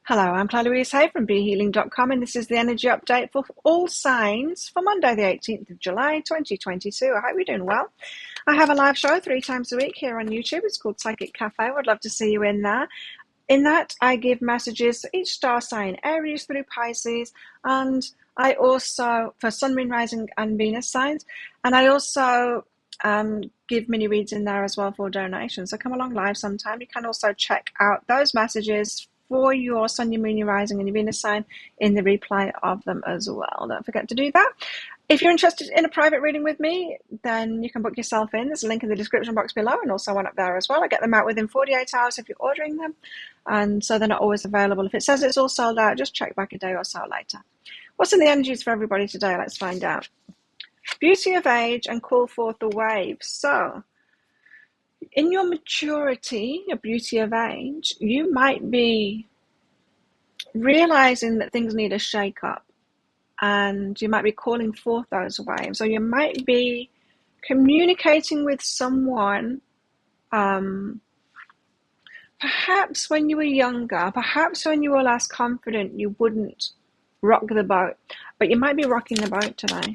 Hello, I'm Claire Louise Hay from BeHealing.com, and this is the energy update for all signs for Monday, the 18th of July, 2022. I hope you're doing well. I have a live show 3 times a week here on YouTube. It's called Psychic Cafe. I would love to see you in there. In that, I give messages for each star sign, Aries through Pisces, and I also, for Sun, Moon, Rising, and Venus signs, and I also give mini reads in there as well for donations. So come along live sometime. You can also check out those messages for your Sun, your Moon, your Rising, and your Venus sign in the replay of them as well. Don't forget to do that. If you're interested in a private reading with me, then you can book yourself in. There's a link in the description box below and also one up there as well. I get them out within 48 hours if you're ordering them, and so they're not always available. If it says it's all sold out, just check back a day or so later. What's in the energies for everybody today? Let's find out. Beauty of age and call forth the waves. So, in your maturity, your beauty of age, you might be realizing that things need a shake up, and you might be calling forth those waves, or you might be communicating with someone, perhaps when you were younger, perhaps when you were less confident, you wouldn't rock the boat, but you might be rocking the boat today.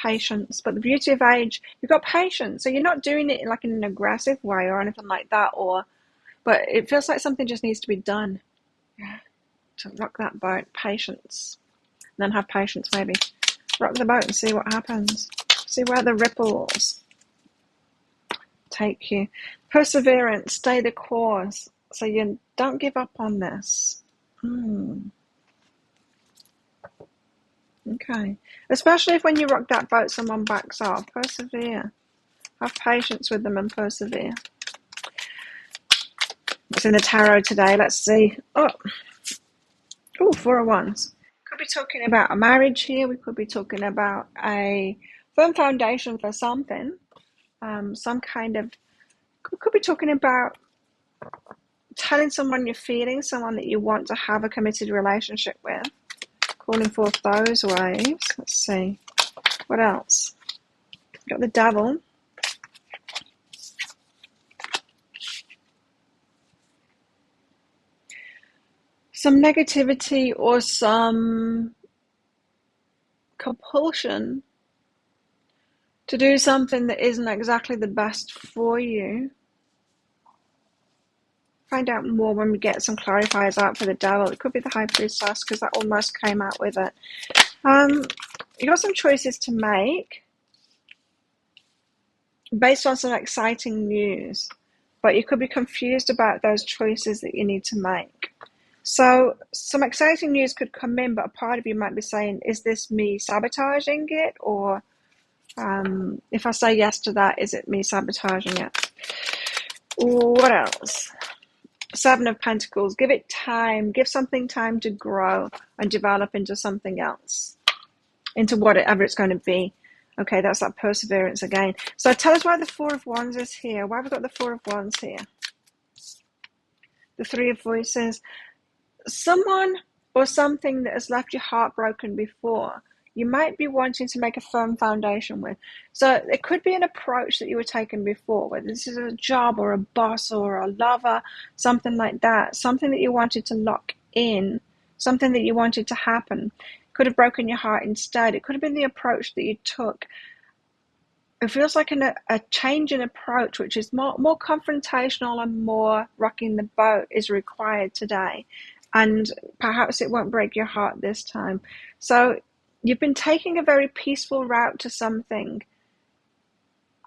Patience. But the beauty of age, you've got patience, so you're not doing it like in an aggressive way or anything like that, but it feels like something just needs to be done to rock that boat. Patience. And then have patience, maybe rock the boat and see what happens, see where the ripples take you. Perseverance, stay the course, so you don't give up on this. Okay. Especially if when you rock that boat, someone backs off. Persevere. Have patience with them and persevere. What's in the tarot today? Let's see. Oh, 4 of Wands. Could be talking about a marriage here. We could be talking about a firm foundation for something. Some kind of... Could be talking about telling someone you're feeling, someone that you want to have a committed relationship with. Calling forth those waves. Let's see. What else? Got the Devil. Some negativity or some compulsion to do something that isn't exactly the best for you. Find out more when we get some clarifiers out for the Devil. It could be the High Priestess, because that almost came out with it. You got some choices to make based on some exciting news, but you could be confused about those choices that you need to make. So some exciting news could come in, but a part of you might be saying, is this me sabotaging it? Or if I say yes to that, is it me sabotaging it? What else? 7 of Pentacles. Give it time. Give something time to grow and develop into something else, into whatever it's going to be. Okay, that's that perseverance again. So tell us why the 4 of Wands is here. Why have we got the 4 of Wands here? The 3 of Voices. Someone or something that has left your heart broken before, you might be wanting to make a firm foundation with. So it could be an approach that you were taking before, whether this is a job or a boss or a lover, something like that, something that you wanted to lock in, something that you wanted to happen. Could have broken your heart instead. It could have been the approach that you took. It feels like a change in approach, which is more confrontational and more rocking the boat, is required today. And perhaps it won't break your heart this time. So you've been taking a very peaceful route to something,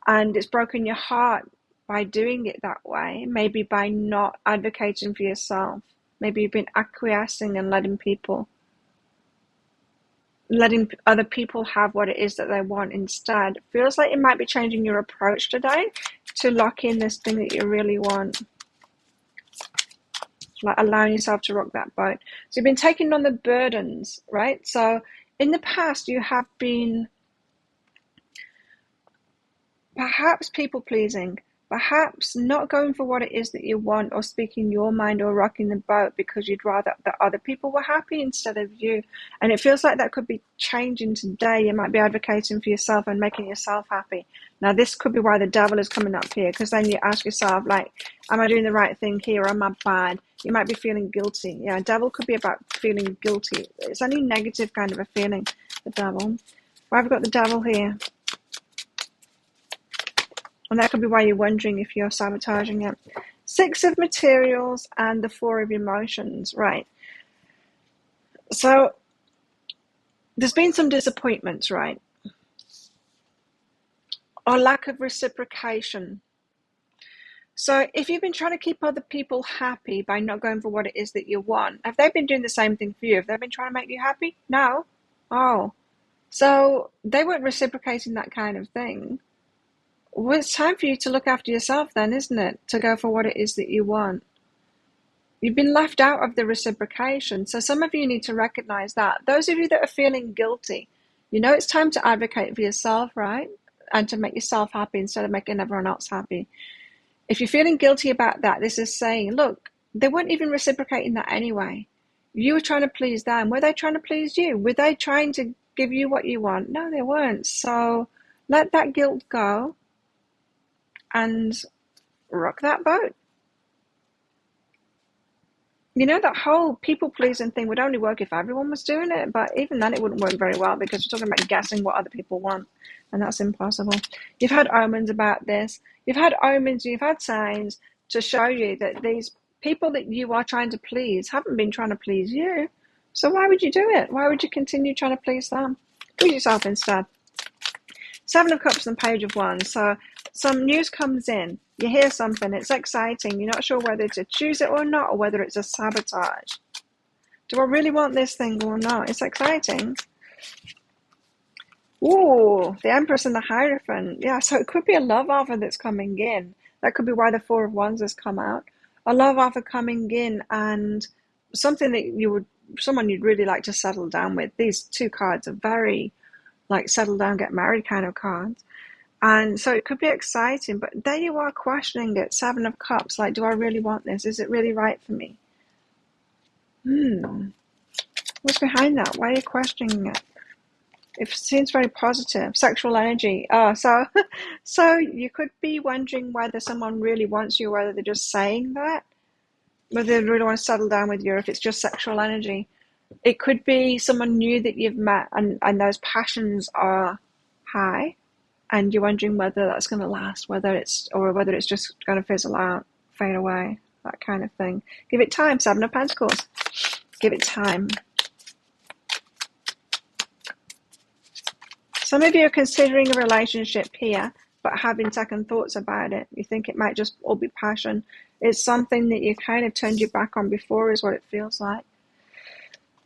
and it's broken your heart by doing it that way. Maybe by not advocating for yourself. Maybe you've been acquiescing and letting other people have what it is that they want instead. It feels like you might be changing your approach today to lock in this thing that you really want. Like allowing yourself to rock that boat. So you've been taking on the burdens, right? So in the past, you have been perhaps people pleasing, Perhaps not going for what it is that you want, or speaking your mind, or rocking the boat because you'd rather that other people were happy instead of you. And it feels like that could be changing today. You might be advocating for yourself and making yourself happy. Now, this could be why the devil is coming up here, because then you ask yourself, like, am I doing the right thing here, or am I bad? You might be feeling guilty. Yeah, devil could be about feeling guilty. It's only negative kind of a feeling, the devil. Why have we got the devil here? And that could be why you're wondering if you're sabotaging it. 6 of materials and the 4 of emotions, right? So there's been some disappointments, right? Or lack of reciprocation. So if you've been trying to keep other people happy by not going for what it is that you want, have they been doing the same thing for you? Have they been trying to make you happy? No. Oh. So they weren't reciprocating that kind of thing. Well, it's time for you to look after yourself then, isn't it? To go for what it is that you want. You've been left out of the reciprocation. So some of you need to recognize that. Those of you that are feeling guilty, you know it's time to advocate for yourself, right? And to make yourself happy instead of making everyone else happy. If you're feeling guilty about that, this is saying, look, they weren't even reciprocating that anyway. You were trying to please them. Were they trying to please you? Were they trying to give you what you want? No, they weren't. So let that guilt go and rock that boat. You know, that whole people-pleasing thing would only work if everyone was doing it, but even then it wouldn't work very well, because you're talking about guessing what other people want, and that's impossible. You've had omens about this. You've had omens, you've had signs to show you that these people that you are trying to please haven't been trying to please you. So why would you do it? Why would you continue trying to please them? Please yourself instead. 7 of Cups and Page of Wands. So some news comes in. You hear something. It's exciting. You're not sure whether to choose it or not, or whether it's a sabotage. Do I really want this thing or not? It's exciting. Ooh, the Empress and the Hierophant. Yeah, so it could be a love offer that's coming in. That could be why the 4 of Wands has come out. A love offer coming in, and something that someone you'd really like to settle down with. These 2 cards are very like settle down, get married kind of cards. And so it could be exciting, but there you are questioning it. 7 of Cups, like, do I really want this? Is it really right for me? What's behind that? Why are you questioning it? It seems very positive. Sexual energy. So you could be wondering whether someone really wants you, or whether they're just saying that, whether they really want to settle down with you, or if it's just sexual energy. It could be someone new that you've met, and those passions are high, and you're wondering whether that's going to last, whether it's just going to fizzle out, fade away, that kind of thing. Give it time. 7 of Pentacles. Give it time. Some of you are considering a relationship here, but having second thoughts about it. You think it might just all be passion. It's something that you kind of turned your back on before, is what it feels like.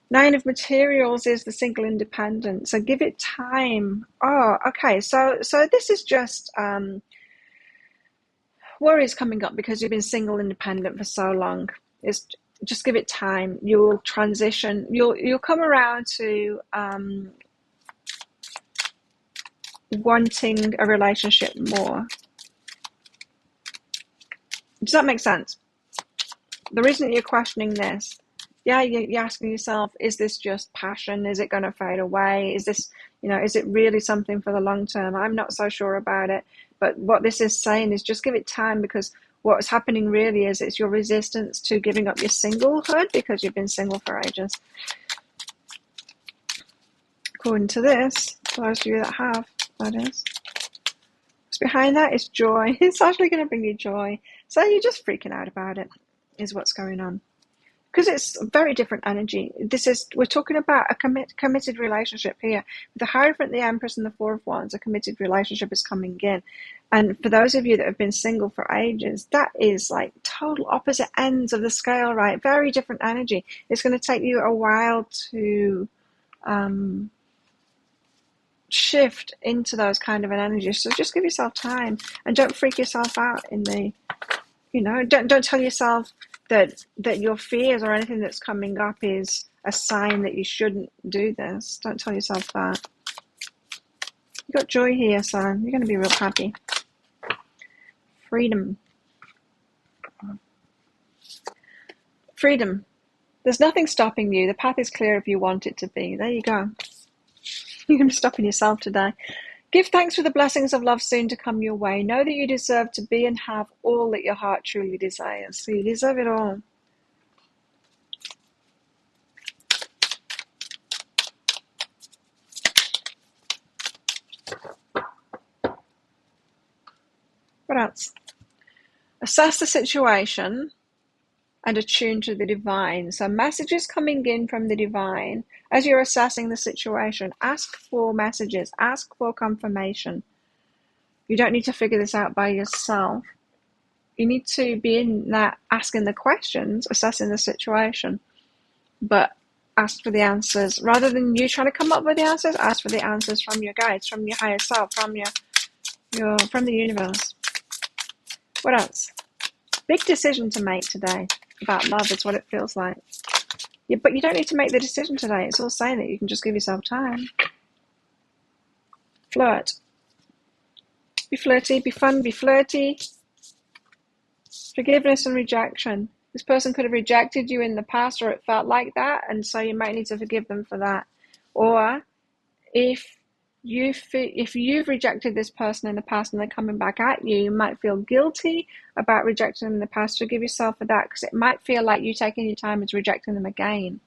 9 of Materials is the single independent. So give it time. Oh, okay. So this is just worries coming up because you've been single independent for so long. It's just give it time. You'll transition. You'll come around to wanting a relationship more. Does that make sense? The reason that you're questioning this, yeah, you're asking yourself, is this just passion? Is it going to fade away? Is this, is it really something for the long term? I'm not so sure about it. But what this is saying is just give it time, because what's happening really is it's your resistance to giving up your singlehood, because you've been single for ages. According to this, for those of you that have, that is. What's behind that is joy. It's actually going to bring you joy. So you're just freaking out about it, is what's going on. Because it's a very different energy. We're talking about a committed relationship here. With the Hierophant, the Empress, and the 4 of Wands, a committed relationship is coming in. And for those of you that have been single for ages, that is like total opposite ends of the scale, right? Very different energy. It's going to take you a while to shift into those kind of an energy. So just give yourself time, and don't freak yourself out in the, don't tell yourself that your fears or anything that's coming up is a sign that you shouldn't do this. Don't tell yourself that. You've got joy here, son. You're going to be real happy. Freedom. Freedom. There's nothing stopping you. The path is clear if you want it to be. There you go. You're going to be stopping yourself today. Give thanks for the blessings of love soon to come your way. Know that you deserve to be and have all that your heart truly desires. So you deserve it all. What else? Assess the situation and attune to the divine. So messages coming in from the divine. As you're assessing the situation, ask for messages, ask for confirmation. You don't need to figure this out by yourself. You need to be in that asking the questions, assessing the situation, but ask for the answers. Rather than you trying to come up with the answers, ask for the answers from your guides, from your higher self, from from the universe. What else? Big decision to make today about love is what it feels like. Yeah, but you don't need to make the decision today. It's all saying that you can just give yourself time. Flirt. Be flirty, be fun, be flirty. Forgiveness and rejection. This person could have rejected you in the past, or it felt like that, and so you might need to forgive them for that. Or if you've rejected this person in the past and they're coming back at you, you might feel guilty about rejecting them in the past. Forgive yourself for that, because it might feel like you taking your time is rejecting them again.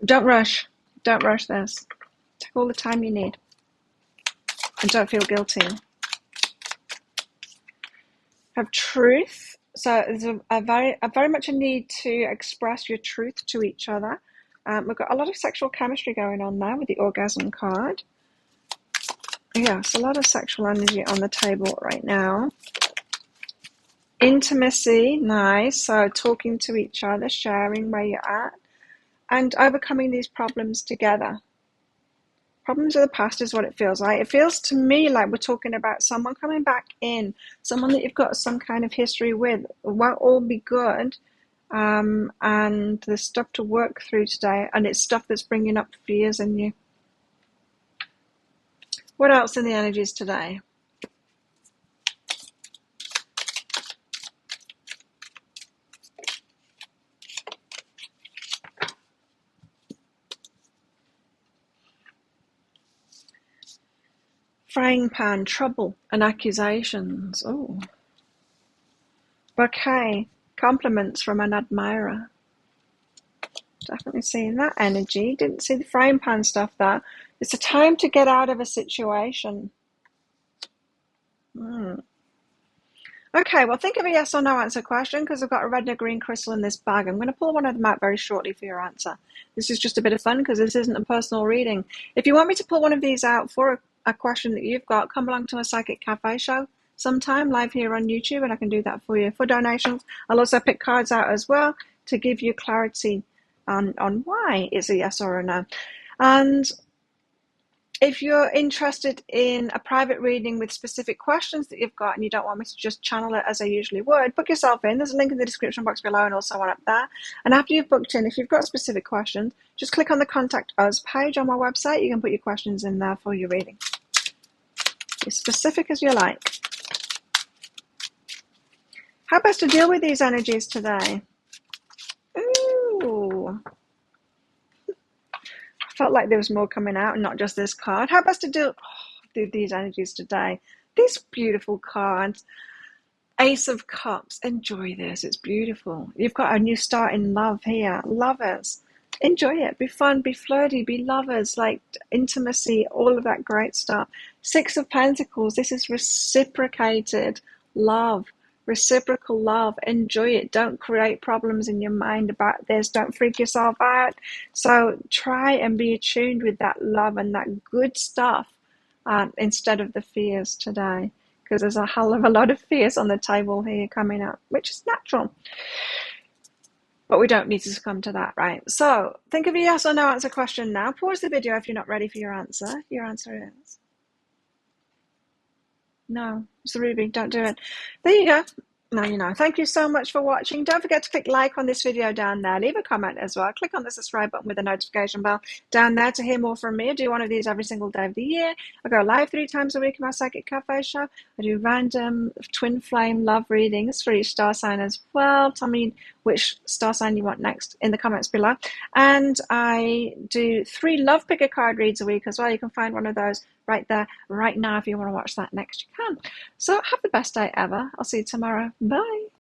Don't rush. Don't rush this. Take all the time you need. And don't feel guilty. Have truth. So there's a very much a need to express your truth to each other. We've got a lot of sexual chemistry going on now with the orgasm card. Yes, a lot of sexual energy on the table right now. Intimacy, nice. So talking to each other, sharing where you're at, and overcoming these problems together. Problems of the past is what it feels like. It feels to me like we're talking about someone coming back in, someone that you've got some kind of history with. It won't all be good. And there's stuff to work through today, and it's stuff that's bringing up fears in you. What else in the energies today? Frying pan, trouble and accusations. Oh. Bouquet, compliments from an admirer. Definitely seeing that energy. Didn't see the frying pan stuff there. It's a time to get out of a situation. Okay, well, think of a yes or no answer question, because I've got a red and a green crystal in this bag. I'm going to pull one of them out very shortly for your answer. This is just a bit of fun, because this isn't a personal reading. If you want me to pull one of these out for a question that you've got, come along to a Psychic Cafe show sometime live here on YouTube, and I can do that for you for donations. I'll also pick cards out as well to give you clarity on why it's a yes or a no. And if you're interested in a private reading with specific questions that you've got and you don't want me to just channel it as I usually would, book yourself in. There's a link in the description box below and also one up there. And after you've booked in, if you've got specific questions, just click on the Contact Us page on my website. You can put your questions in there for your reading. As specific as you like. How best to deal with these energies today? Ooh. Felt like there was more coming out and not just this card. How best to deal with these energies today? These beautiful cards. Ace of Cups. Enjoy this. It's beautiful. You've got a new start in love here. Lovers. Enjoy it. Be fun. Be flirty. Be lovers. Like intimacy. All of that great stuff. Six of Pentacles. This is reciprocated love. Reciprocal love. Enjoy it. Don't create problems in your mind about this. Don't freak yourself out. So try and be attuned with that love and that good stuff instead of the fears today, because there's a hell of a lot of fears on the table here coming up, which is natural. But we don't need to succumb to that, right? So think of a yes or no answer question now. Pause the video if you're not ready for your answer. Your answer is no. It's a ruby. Don't do it. There you go. Now you know. Thank you so much for watching. Don't forget to click like on this video down there. Leave a comment as well. Click on the subscribe button with the notification bell down there to hear more from me. I do one of these every single day of the year. I go live 3 times a week in my Psychic Cafe show. I do random twin flame love readings for each star sign as well. Tell me which star sign you want next in the comments below. And I do 3 love picker card reads a week as well. You can find one of those right there, right now. If you want to watch that next, you can. So have the best day ever. I'll see you tomorrow. Bye.